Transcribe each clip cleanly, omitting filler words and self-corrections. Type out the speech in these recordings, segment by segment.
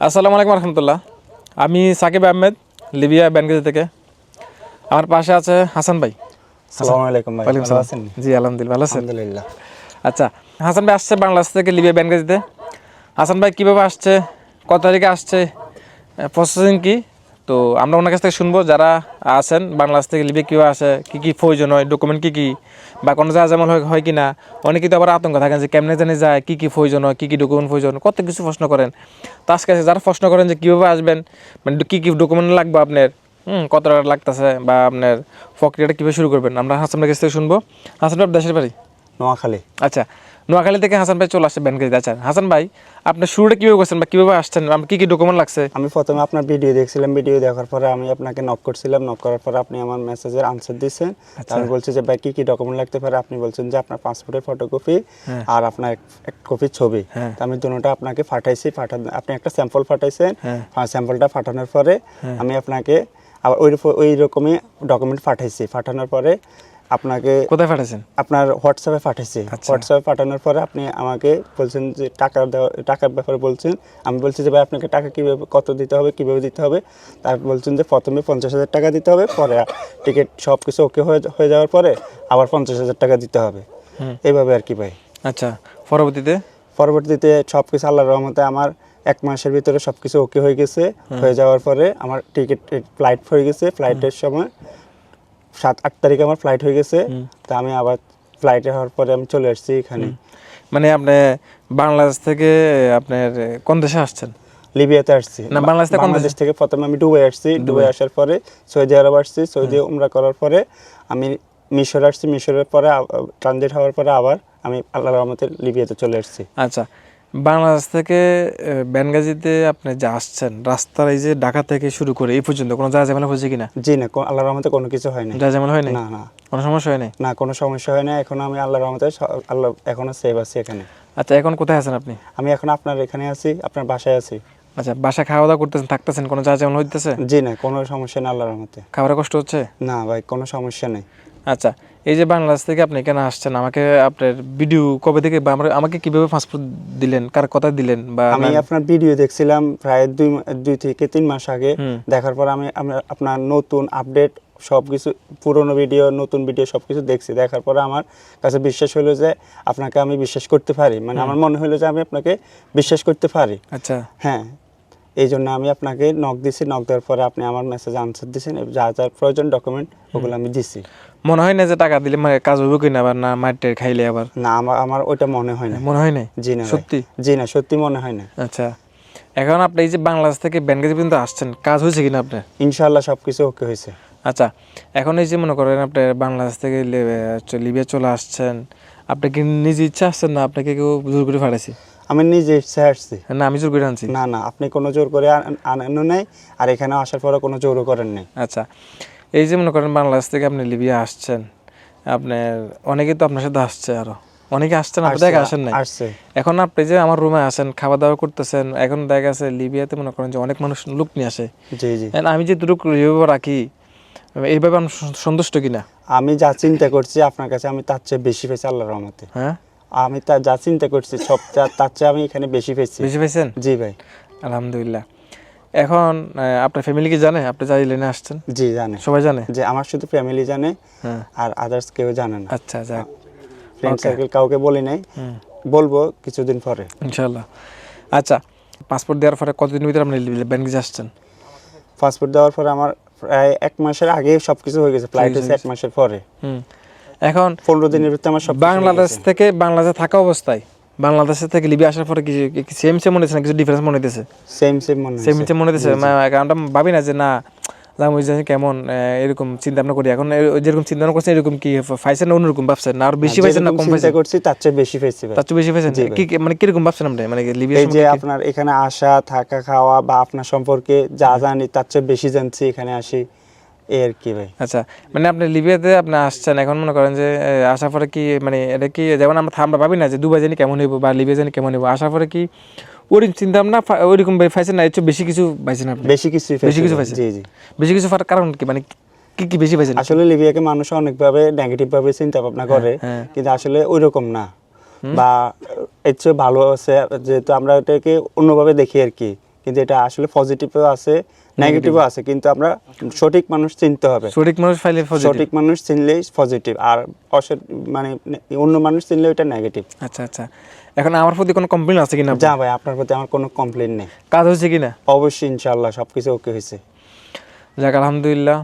আসসালামু আলাইকুম রহমতুল্লাহ। আমি সাকিব আহমেদ, লিবিয়া বেনগাজি থেকে। আমার পাশে আছে হাসান ভাই। আসসালামু আলাইকুম ভাই, ভালো আছেন? জি আলহামদুলিল্লাহ, ভালো আছেন? আলহামদুলিল্লাহ। আচ্ছা, হাসান ভাই আসছে বাংলাদেশ থেকে লিবিয়া বেনগাজিতে। হাসান ভাই কীভাবে আসছে, কত তারিখে আসছে, প্রসেসিং কি, তো আমরা ওনার কাছ থেকে শুনবো। যারা আছেন বাংলাদেশ থেকে লিবিয়া কীভাবে আসে, কী কী প্রয়োজন হয়, ডকুমেন্ট কী কী, বা কোনো জায়গা যেমন হয় কি না। অনেকেই তো আবার আতঙ্ক থাকেন যে কেমনে জানি যায়, কী কী প্রয়োজন হয়, কী কী ডকুমেন্ট প্রয়োজন, কত কিছু প্রশ্ন করেন। তো আজকে যারা প্রশ্ন করেন যে কীভাবে আসবেন, মানে কী কী ডকুমেন্ট লাগবে আপনার, কত টাকা লাগতেছে, বা আপনার প্রক্রিয়াটা কীভাবে শুরু করবেন, আমরা হাসান ভাইয়ের কাছ থেকে শুনবো। হাসান ভাই দেশের বাড়ি নোয়াখালী। আচ্ছা, নোয়াখালী থেকে হাসান ভাই চলে আসছে বেনগাজিতে। আচ্ছা হাসান ভাই, আপনার শুরুটা কীভাবে করছেন বা কীভাবে আসছেন, কী কী ডকুমেন্ট লাগছে? আমি প্রথমে আপনার ভিডিও দেখছিলাম, ভিডিও দেখার পরে আমি আপনাকে নক করছিলাম, নক করার পরে আপনি আমার মেসেজের আনসার দিয়েছেন। আমি বলছি যে ভাই কী কী ডকুমেন্ট লাগতে পারে, আপনি বলছেন যে আপনার পাসপোর্টের ফটোকপি আর আপনার এক কপি ছবি। আমি দুটোটা আপনাকে পাঠাইছি, আপনি একটা স্যাম্পল পাঠাইছেন। স্যাম্পলটা পাঠানোর পরে আমি আপনাকে আবার ওই রকমই ডকুমেন্ট পাঠাইছি। পাঠানোর পরে আপনাকে কোথায় পাঠাইছেন? আপনার হোয়াটসঅ্যাপে পাঠাইছি। হোয়াটসঅ্যাপে পাঠানোর পরে আপনি আমাকে বলছেন যে টাকার ব্যাপারে বলছেন। আমি বলছি যে ভাই আপনাকে টাকা কীভাবে, কত দিতে হবে, কীভাবে দিতে হবে। তারপর বলছেন যে প্রথমে 50,000 টাকা দিতে হবে, পরে টিকিট সব কিছু ওকে হয়ে যাওয়ার পরে আবার 50,000 টাকা দিতে হবে, এইভাবে আর কি ভাই। আচ্ছা, পরবর্তীতে সব কিছু আল্লাহর রহমতে আমার 1 মাসের ভিতরে সব কিছু ওকে হয়ে গেছে। হয়ে যাওয়ার পরে আমার ফ্লাইট হয়ে গেছে। ফ্লাইটের সময় 7-8 তারিখে আমার ফ্লাইট হয়ে গেছে। তা আমি আবার ফ্লাইটে হওয়ার পরে আমি চলে আসছি এখানে। মানে আপনি বাংলাদেশ থেকে আপনার কোন দেশে আসছেন? লিবিয়াতে আসছি। না, বাংলাদেশ থেকে প্রথমে আমি দুবাই আসছি। দুবাই আসার পরে সৌদি আরব আসছি। সৌদি উমরা করার পরে আমি মিশর আসছি। মিশরের পরে ট্রানজিট হওয়ার পরে আবার আমি আল্লাহর রহমতে লিবিয়াতে চলে আসছি। আচ্ছা, বাংলাদেশ থেকে বেনগাজিতে আপনি যে আসছেন, রাস্তার এই যে ঢাকা থেকে শুরু করে এই পর্যন্ত কোনো জায়গা ঝামেলা হয়েছে কিনা? জি না, আল্লাহর রহমতে কোনো কিছু হয় না। জায়গা ঝামেলা হয় না? না না, কোনো সমস্যা হয় না? না কোনো সমস্যা হয় না। এখন আমি আল্লাহর রহমতে আল্লাহ এখনো সেভ আছি এখানে। আচ্ছা, এখন কোথায় আছেন আপনি? আমি এখন আপনার এখানে আছি, আপনার বাসায় আছি। আচ্ছা, বাসায় খাওয়া দাওয়া করতেছেন, থাকতেছেন, কোনো জায়গা ঝামেলা হইতেছে? জি না, কোনো সমস্যা নেই আল্লাহর রহমতে। খাবারের কষ্ট হচ্ছে? না ভাই, কোনো সমস্যা নেই। আচ্ছা, এই যে বাংলাদেশ থেকে আপনি এখানে আসছেন, আমাকে আপনার ভিডিও কবে থেকে বা আমাকে কিভাবে পাসপোর্ট দিলেন, কার কথা দিলেন? বা আমি আপনার ভিডিও দেখছিলাম প্রায় 2 থেকে 3 মাস আগে। দেখার পর আমি আপনার নতুন আপডেট সবকিছু, পুরনো ভিডিও, নতুন ভিডিও সবকিছু দেখছি। দেখার পরে আমার কাছে বিশ্বাস হলো যে আপনাকে আমি বিশ্বাস করতে পারি, মানে আমার মনে হলো যে আমি আপনাকে বিশ্বাস করতে পারি। আচ্ছা, হ্যাঁ, এই জন্য আমি আপনাকে নক দিছি। নক দেওয়ার পরে আপনি আমার মেসেজে আনসার দিয়েছেন, যা যা প্রয়োজন ডকুমেন্ট ওগুলো আমি দিছি। মনে হয় না যে টাকা দিলে কাজ হবে কিনা, আবার না মাইটের খাইলে আবার? না, আমার ওইটা মনে হয় না। মনে হয় না? জি না সত্যি? জি না, সত্যি মনে হয় না। আচ্ছা, এখন আপনি এই যে বাংলাদেশ থেকে বেনগাজি পর্যন্ত আসছেন, কাজ হয়েছে কিনা আপনার? ইনশাআল্লাহ সব কিছু ওকে হয়েছে। আচ্ছা, এখন এই যে মনে করেন আপনি বাংলাদেশ থেকে লিবিয়া চলে আসছেন, আপনি কি নিজে ইচ্ছা আসছেন না আপনাকে কেউ জোর করে পাঠাইছে? আমি নিজে ইচ্ছে আসছি। না, আমি জোর করে আনছি? না না, আপনি কোনো জোর করে আনানো নাই, আর এখানে আসার পরে কোনো জোরও করেন নাই। আচ্ছা, এই যে মনে করেন বাংলাদেশ থেকে আপনি লিবিয়া আসছেন, আপনার অনেকেই তো আপনার সাথে আসছে, আরো অনেকে আসছেন, আপনি দেখা আসেন নাই। এখন আপনি যে আমার রুমে আসেন, খাওয়া দাওয়া করতেছেন, এখন দেখা গেছে লিবিয়াতে মনে করেন যে অনেক মানুষ লোক নিয়ে আসে। জি জি, আমি যে দুটো রাখি, এইভাবে আমি সন্তুষ্ট কিনা? আমি যা চিন্তা করছি আপনার কাছে আমি তার চেয়ে বেশি পেয়েছি আল্লাহর রহমতে। হ্যাঁ, আমি যা চিন্তা করছি সব তার চেয়ে আমি এখানে বেশি পেয়েছি। বেশি পেয়েছেন? জি ভাই, আলহামদুলিল্লাহ। এখন আপনার ফ্যামিলি কি জানে আপনি যাই লেনে আসছেন? জি জানে, সবাই জানে? যে আমার শুধু ফ্যামিলি জানে, আর আদার্স কেউ জানে না। আচ্ছা, যাক, ফ্রেন্ড সার্কেল কাউকে বলি নাই, বলবো কিছুদিন পরে ইনশাআল্লাহ। আচ্ছা, পাসপোর্ট দেওয়ার পরে কতদিন ভিতরে আপনি বেনগাজি আসছেন? পাসপোর্ট দেওয়ার পরে আমার প্রায় 1 মাসের আগে সব কিছু হয়ে গেছে। ফ্লাইট হয়েছে 1 মাসের পরে। এখন 15 দিনের ভিতরে আমার সব বাংলাদেশ থেকে বাংলাদেশে থাকা অবস্থায় বাংলাদেশ থেকে লিবিয়া আসার পরে কি সেম মনে হচ্ছে না, কিছু ডিফারেন্স মনে হইতেছে? সেম মনে হইতেছে। কারণটা ভাবি না যে না কেমন এরকম চিন্তা ভাবনা করি, এখন যেরকম চিন্তা ভাবনা করছেন এরকম কি পাইছেন না অন্যরকম ভাবছেন, না আর বেশি পাইছেন না কম পাইছেন? করছি তার চেয়ে বেশি পেয়েছি। তার চেয়ে বেশি পাইছেন? কি মানে কিরকম ভাবছেন আপনি, মানে লিবিয়া এই যে আপনার এখানে আসা, থাকা, খাওয়া বা আপনার সম্পর্কে যা জানি তার চেয়ে বেশি জানছি এখানে আসি, এর কি ভাই। আচ্ছা, মানে আপনি লিবিয়াতে আপনি আসছেন, এখন মনে করেন যে আসার পরে কি মানে এটা কি যেমন আমরা ভাবি না যে দুবাই জানি কেমন হইব বা লিবিয়া জানি কেমন হইব, আসার পরে কি ওরকম চিন্তা ভাবনা ওইরকম পাইছেন না, এর চেয়ে বেশি কিছু পাইছেন আপনি? বেশি কিছু পাইছেন? জি জি, বেশি কিছু পাওয়ার কারণ কি, মানে কি বেশি পাইছেন? আসলে লিবিয়াকে মানুষ অনেকভাবে নেগেটিভ ভাবে চিন্তা ভাবনা করে, কিন্তু আসলে ওইরকম না, বা এর চেয়ে ভালো আছে, যেহেতু আমরা এটাকে অন্যভাবে দেখি আর কি। কিন্তু এটা আসলে পজিটিভও আছে নেগেটিভও আছে, কিন্তু আমরা সঠিক মানুষ চিনতে হবে। সঠিক মানুষ পাইলে পজিটিভ। সঠিক মানুষ চিনলেই পজিটিভ, আর মানে অন্য মানুষ চিনলে ওটা নেগেটিভ। আচ্ছা আচ্ছা, এখন আমার প্রতি কোনো কমপ্লেন আছে কিনা? যা ভাই, আপনার প্রতি আমার কোনো কমপ্লেন নেই। কাজ হয়েছে কিনা? অবশ্যই ইনশাআল্লাহ সবকিছু ওকে হয়েছে। যাক আলহামদুলিল্লাহ।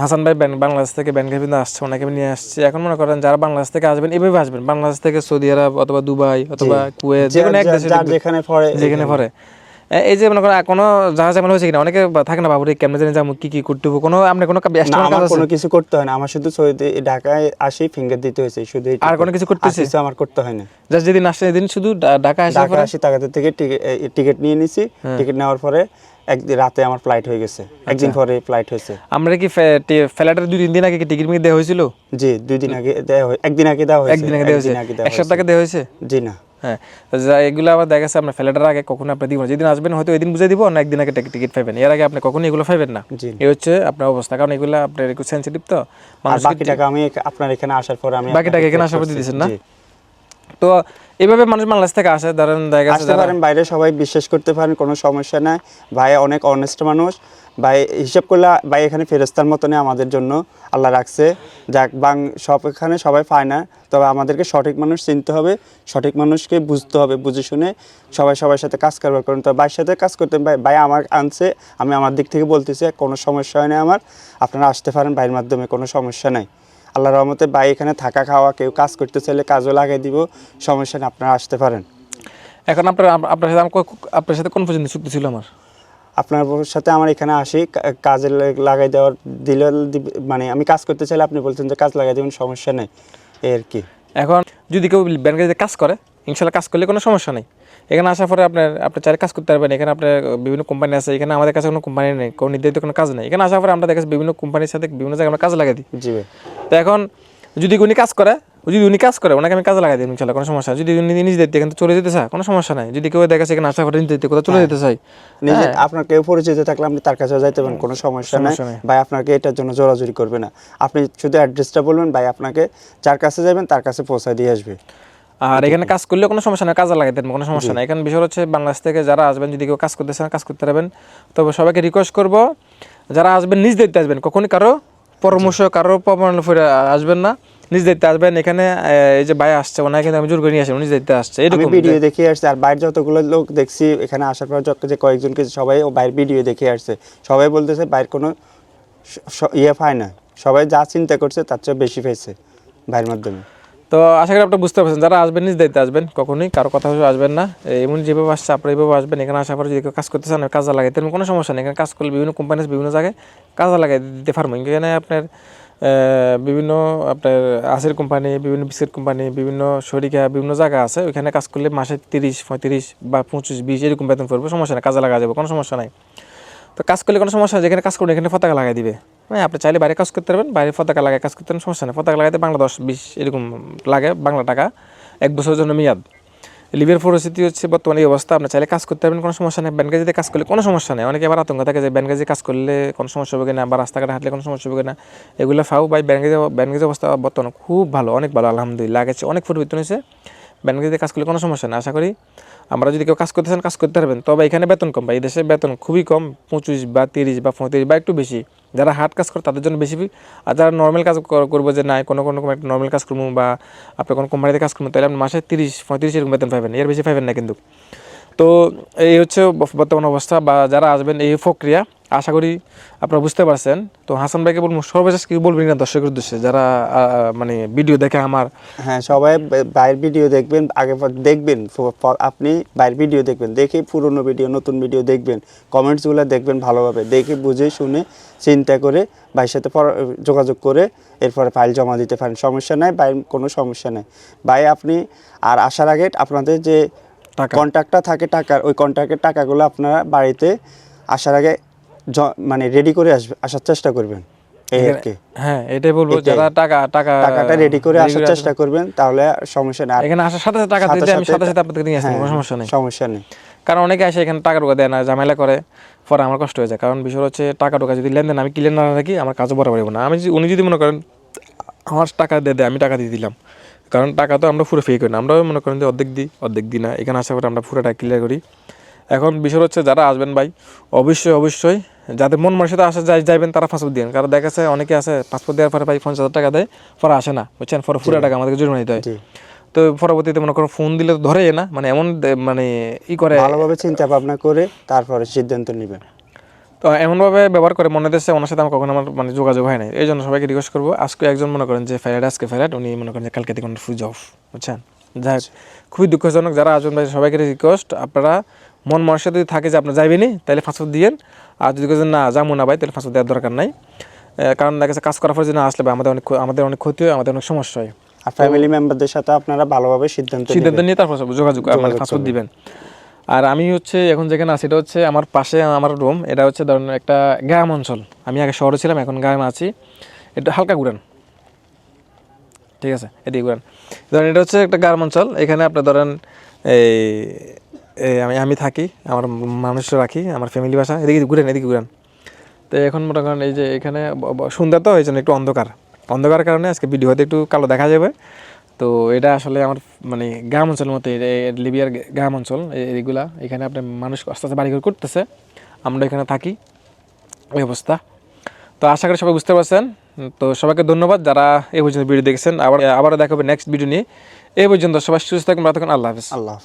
হাসান ভাই বাংলাদেশ থেকে ব্যাংকে কিন্তু আসছে, ওনাকে নিয়ে আসছে। এখন মনে করেন যারা বাংলাদেশ থেকে আসবেন এভাবে আসবেন, বাংলাদেশ থেকে সৌদি আরব অথবা দুবাই অথবা কুয়েত, যেকোনো এক দেশে যেখানে পড়ে। এই যে মনে করেন কোনো জাহাজ ঝামেলা হয়েছে কিনা, অনেকে থাকে না বাবুরে কেমনে জানি যাবো, কি করতে হবে, কোনো আপনি কোনো কোনো কিছু করতে হয় না। আমার শুধু সৌদি ঢাকায় আসি ফিঙ্গার দিতে হয়েছে শুধু, আর কোনো কিছু করতেছে আমার করতে হয় না। জাস্ট যেদিন আসছে সেদিন শুধু ঢাকা আসি টাকাতে থেকে টিকিট নিয়ে নিছি। টিকিট নেওয়ার পরে একদিন রাতে আমার ফ্লাইট হয়ে গেছে, একদিন পরে ফ্লাইট হয়েছে। আমরা কি ফ্লাইটের 2-3 দিন আগে টিকিট মিকে দেওয়া হয়েছিল? জি 2 দিন আগে দেওয়া, একদিন আগে দেওয়া হয়েছে। একদিন আগে দেওয়া হয়েছে, এক সপ্তাহ আগে দেওয়া হয়েছে? জি না। হ্যাঁ, এগুলো আবার দেখা গেছে আপনার ফ্লাইটের আগে কখনো আপনি দিব না, যেদিন আসবেন হয়তো ওই দিন বুঝে দিব না, একদিন আগে টিকিট পাবেন, এর আগে আপনি কখনো এগুলো পাবেন না। এই হচ্ছে আপনার অবস্থা, কারণ এগুলো আপনার একটু সেনসিটিভ। তো বাকি টাকা আমি আপনার এখানে আসার পরে আমি বাকি টাকা এখানে আসার পর দিয়ে দিয়েছেন না? তো এইভাবে মানুষ বাংলাদেশ থেকে আসে, ধরেন দেখা আসতে পারেন বাইরে, সবাই বিশ্বাস করতে পারেন, কোনো সমস্যা নাই। ভাই অনেক অনেস্ট মানুষ ভাই, হিসাব করলে ভাই এখানে ফেরেস্তার মতনই আমাদের জন্য আল্লাহ রাখছে। যাক সব এখানে সবাই পায় না, তবে আমাদেরকে সঠিক মানুষ চিনতে হবে, সঠিক মানুষকে বুঝতে হবে, বুঝে শুনে সবার সাথে কাজ কারবার করুন। তো ভাইয়ের সাথে কাজ করতে ভাই আমার আনছে, আমি আমার দিক থেকে বলতেছি কোনো সমস্যা হয় না আমার। আপনারা আসতে পারেন ভাইয়ের মাধ্যমে, কোনো সমস্যা নাই। আল্লাহর রহমতে ভাই এখানে থাকা খাওয়া, কেউ কাজ করতে চাইলে কাজও লাগাই দিব, সমস্যা নেই, আপনারা আসতে পারেন। এখন আপনার সাথে কোন পর্যন্ত চুক্তি ছিল আমার? আপনার সাথে আমার এখানে আসি কাজে লাগাই দেওয়ার দিলে, মানে আমি কাজ করতে চাইলে আপনি বলছেন যে কাজ লাগাই দেবেন, সমস্যা নেই এই আর কি। এখন যদি কেউ ব্যাংকে কাজ করে, ইনশাল্লাহ কাজ করলে কোনো সমস্যা নেই। এখানে আসার পরে আপনি চাইলে কাজ করতে পারবেন। এখানে আপনার বিভিন্ন কোম্পানি আছে, এখানে আমাদের কাছে কোনো কোম্পানি নেই, কোনো নির্ধারিত কোনো কাজ নেই। এখানে আসার পরে আমরা দেখেছি বিভিন্ন কোম্পানির সাথে বিভিন্ন জায়গায় আমরা কাজ লাগাই দিই। জি ভাই। তো এখন যদি উনি কাজ করে ওনাকে আমি কাজে লাগাই দিই ইনশাল্লাহ, কোনো সমস্যা। যদি উনি নিজ দায়িত্বে কিন্তু চলে যেতে চায়, কোনো সমস্যা নাই। যদি কেউ দেখে এখানে আসার পরে নিজ দায়িত্বে কোথাও চলে যেতে চাই, আপনার কেউ পরিচিত থাকলে আপনি তার কাছেও যাইতে পারেন, কোনো সমস্যা নাই ভাই। আপনাকে এটার জন্য জোরাজুরি করবে না, আপনি শুধু অ্যাড্রেসটা বলবেন, ভাই আপনাকে যার কাছে যাবেন তার কাছে পৌঁছায় দিয়ে আসবে। আর এখানে কাজ করলে কোনো সমস্যা নেই, কাজে লাগাই দেবেন, কোনো সমস্যা নেই। এখানে বিষয় হচ্ছে বাংলাদেশ থেকে যারা আসবেন, যদি কেউ কাজ করতে চান কাজ করতে পারবেন। তবে সবাইকে রিকোয়েস্ট করবো, যারা আসবেন নিজ দায়িত্বে আসবেন, কখনই কারো পরামর্শ কারো পরামর্শ আসবেন না, নিজ দায়িত্বে আসবেন। এখানে এই যে ভাই আসছে, ওনাকে কিন্তু আমি জোর করে নিয়ে আসি, নিজ দায়িত্বে আসছে, এরকম ভিডিও দেখে আসছে। আর বাইরে যতগুলো লোক দেখছি এখানে আসার পর যে কয়েকজনকে সবাই বাইরের ভিডিও দেখে আসছে, সবাই বলতেছে বাইরের কোনো ইয়ে পায় না, সবাই যা চিন্তা করছে তার চেয়ে বেশি পেয়েছে বাইরের মাধ্যমে। তো আশা করি আপনি বুঝতে পারছেন, যারা আসবেন নিজ দায়িত্বে আসবেন, কখনোই কারো কথা হয়ে আসবেন না। এমন যেভাবে আসছে আপনারা এইভাবে আসবেন। এখানে আসার পরে যদি কেউ কাজ করতে চান কাজে লাগাই তেমন কোনো সমস্যা নেই। এখানে কাজ করলে বিভিন্ন কোম্পানি বিভিন্ন জায়গায় কাজে লাগাই দিতে পারবো। এখানে আপনার বিভিন্ন আপনার আসের কোম্পানি, বিভিন্ন বিস্কিট কোম্পানি, বিভিন্ন শরিকা, বিভিন্ন জায়গা আছে। ওইখানে কাজ করলে মাসে 30-35 বা 25-20 এরকম বেতন করবো, সমস্যা নেই, কাজে লাগা যাবে, কোনো সমস্যা নাই। তো কাজ করলে কোনো সমস্যা নেই, যেখানে কাজ করুন এখানে পতাকা লাগাই দিবে। হ্যাঁ, আপনি চাইলে বাইরে কাজ করতে পারবেন, বাইরে পতাকা লাগায় কাজ করতে সমস্যা নেই। পতাকা লাগাইতে বাংলা 10-20 এরকম লাগে, বাংলা টাকা, 1 বছরের জন্য মেয়াদ। লিবিয়ার পরিস্থিতি হচ্ছে বর্তমানে এই অবস্থা, আপনি চাইলে কাজ করতে পারবেন, কোনো সমস্যা নেই। ব্যানগাজিতে কাজ করলে কোনো সমস্যা নেই। অনেকে আবার আতঙ্ক থাকে যে ব্যানগাজি কাজ করলে কোনো সমস্যা হবে কিনা, বা রাস্তাঘাটে হাঁটলে কোনো সমস্যা হবে কিনা, এগুলো ফাও। বাই ব্যানগাজি অবস্থা বর্তমানে খুব ভালো, অনেক ভালো, আলহামদুলিল্লাহ। আগেছে অনেক পরিবর্তন হয়েছে। ব্যানগাজিতে কাজ করলে কোনো সমস্যা নেই। আশা করি আমরা যদি কেউ কাজ করতে চান কাজ করতে পারবেন। তবে এখানে বেতন কম, বা এই দেশে বেতন খুবই কম, 25 বা 30 বা 35 বা একটু বেশি। যারা হার্ড কাজ করে তাদের জন্য বেশি, আর যারা নর্মাল কাজ করবো, যে নাই কোনো একটা নর্মাল কাজ করবো বা আপনি কোনো কোম্পানিতে কাজ করবো, তাহলে আপনি মাসে 30-35 এরকম বেতন পাবেন, এর বেশি পাবেন না কিন্তু। তো এই হচ্ছে বর্তমান অবস্থা, বা যারা আসবেন এই প্রক্রিয়া। আশা করি আপনারা বুঝতে পারছেন। তো হাসান ভাইকে বলবো সর্বশেষ কি বলবেন না দর্শকের উদ্দেশ্যে, যারা মানে ভিডিও দেখে আমার? হ্যাঁ, সবাই বাইরের ভিডিও দেখবেন, আগে দেখবেন, আপনি বাইরের ভিডিও দেখবেন, দেখে পুরনো ভিডিও নতুন ভিডিও দেখবেন, কমেন্টসগুলো দেখবেন ভালোভাবে, দেখে বুঝে শুনে চিন্তা করে ভাইয়ের সাথে যোগাযোগ করে এরপরে ফাইল জমা দিতে পারেন, সমস্যা নাই ভাই, কোনো সমস্যা নেই ভাই। আপনি আর আসার আগে আপনাদের যে কন্ট্রাক্টটা থাকে টাকার, ওই কন্ট্রাক্টের টাকাগুলো আপনারা বাড়িতে আসার আগে মানে রেডি করে আসার চেষ্টা করবেন, এই আর কি। হ্যাঁ, এটাই বলবো, যারা টাকাটা রেডি করে আসার চেষ্টা করবেন, তাহলে সমস্যা নেই। এখানে আসার সাথে সাথে টাকা দিতে আমি সাথে সাথে আপনাদের নিয়ে আসবো, কোনো সমস্যা নেই। কারণ অনেকে আসে এখানে টাকা ঢোকা দেয় না, ঝামেলা করে, পরে আমার কষ্ট হয়ে যায়। কারণ বিষয় হচ্ছে টাকা ঢোকা যদি লেনদেন আমি ক্লিয়ার না রাখি, আমার কাজও বরাবর হবে না। উনি যদি মনে করেন আমার টাকা দেয়, আমি টাকা দিয়ে দিলাম, কারণ টাকা তো আমরা পুরো পে করি না, আমরাও মনে করেন যে অর্ধেক দিই না। এখানে আসার পরে আমরা পুরোটা ক্লিয়ার করি, এখন বিষয় হচ্ছে যারা আসবেন ভাই অবশ্যই যাদের মন মানসিকতা আসে যাইবেন তারা পাসপোর্ট দিন, কারণ দেখা যাচ্ছে অনেকে আছে পাসপোর্ট দেওয়ার পরে ভাই 50,000 টাকা দেয়, পরে আসে না, বুঝছেন, পরে পুরো টাকা আমাদেরকে জরিমানা দিতে হয়। জি। তো পরবর্তীতে মনে করো ফোন দিলে তো ধরেই না, মানে এমন মানে করে ভালোভাবে চিন্তা ভাবনা করে তারপরে সিদ্ধান্ত নেবেন। তো এমনভাবে ব্যবহার করে মনে দিচ্ছে, ওনার সাথে আমার কখনো আমার মানে যোগাযোগ হয় নাই। এই জন্য সবাইকে রিকোয়েস্ট করবো, আজকে একজন মনে করেন যে আজকে ফ্লাইট, উনি মনে করেন যে কালকে থেকে ফুজ অফ, বুঝছেন। যাই হোক, খুবই দুঃখজনক। যারা আসবেন ভাই সবাইকে রিকোয়েস্ট, আপনারা মন মানুষের যদি থাকে যে আপনার যাইবেনি, তাহলে পাসপোর্ট দিয়েন। আর যদি কেউ না যাবো না ভাই, তাহলে পাসপোর্ট দেওয়ার দরকার নাই। কারণ দেখা যাচ্ছে কাজ করার পর যদি না আসলে ভাই আমাদের অনেক ক্ষতি হয়, আমাদের অনেক সমস্যা হয়। আর ফ্যামিলি মেম্বারদের সাথে আপনারা ভালোভাবে সিদ্ধান্ত নিয়ে তারপর যোগাযোগ মানে পাসপোর্ট দিবেন। আর আমি হচ্ছে এখন যেখানে আছি এটা হচ্ছে আমার পাশে আমার রুম, এটা হচ্ছে ধরেন একটা গ্রাম অঞ্চল। আমি আগে শহরে ছিলাম, এখন গ্রামে আছি। এটা হালকা ঘুরান, ঠিক আছে, এদিকে ঘুরান। ধরেন এটা হচ্ছে একটা গ্রাম অঞ্চল, এখানে আপনার ধরেন আমি থাকি, আমার মানুষরা রাখি, আমার ফ্যামিলি বাসা। এদিকে ঘুরান। তো এখন মনে করেন এই যে এখানে সন্ধ্যা, তো এই জন্য একটু অন্ধকার কারণে আজকে ভিডিও হয়তো একটু কালো দেখা যাবে। তো এটা আসলে আমার মানে গ্রাম অঞ্চলের মতো, লিবিয়ার গ্রাম অঞ্চল এইগুলা। এখানে আপনার মানুষ আস্তে আস্তে বাড়িঘর করতেছে, আমরা এখানে থাকি, এই অবস্থা। তো আশা করি সবাই বুঝতে পারছেন। তো সবাইকে ধন্যবাদ যারা এই পর্যন্ত ভিডিও দেখেছেন। আবারও দেখা হবে নেক্সট ভিডিও নিয়ে। এই পর্যন্ত সবাই সুস্থ থাকুন, ভালো থাকুন। আল্লাহ হাফেজ। আল্লাহ হাফেজ।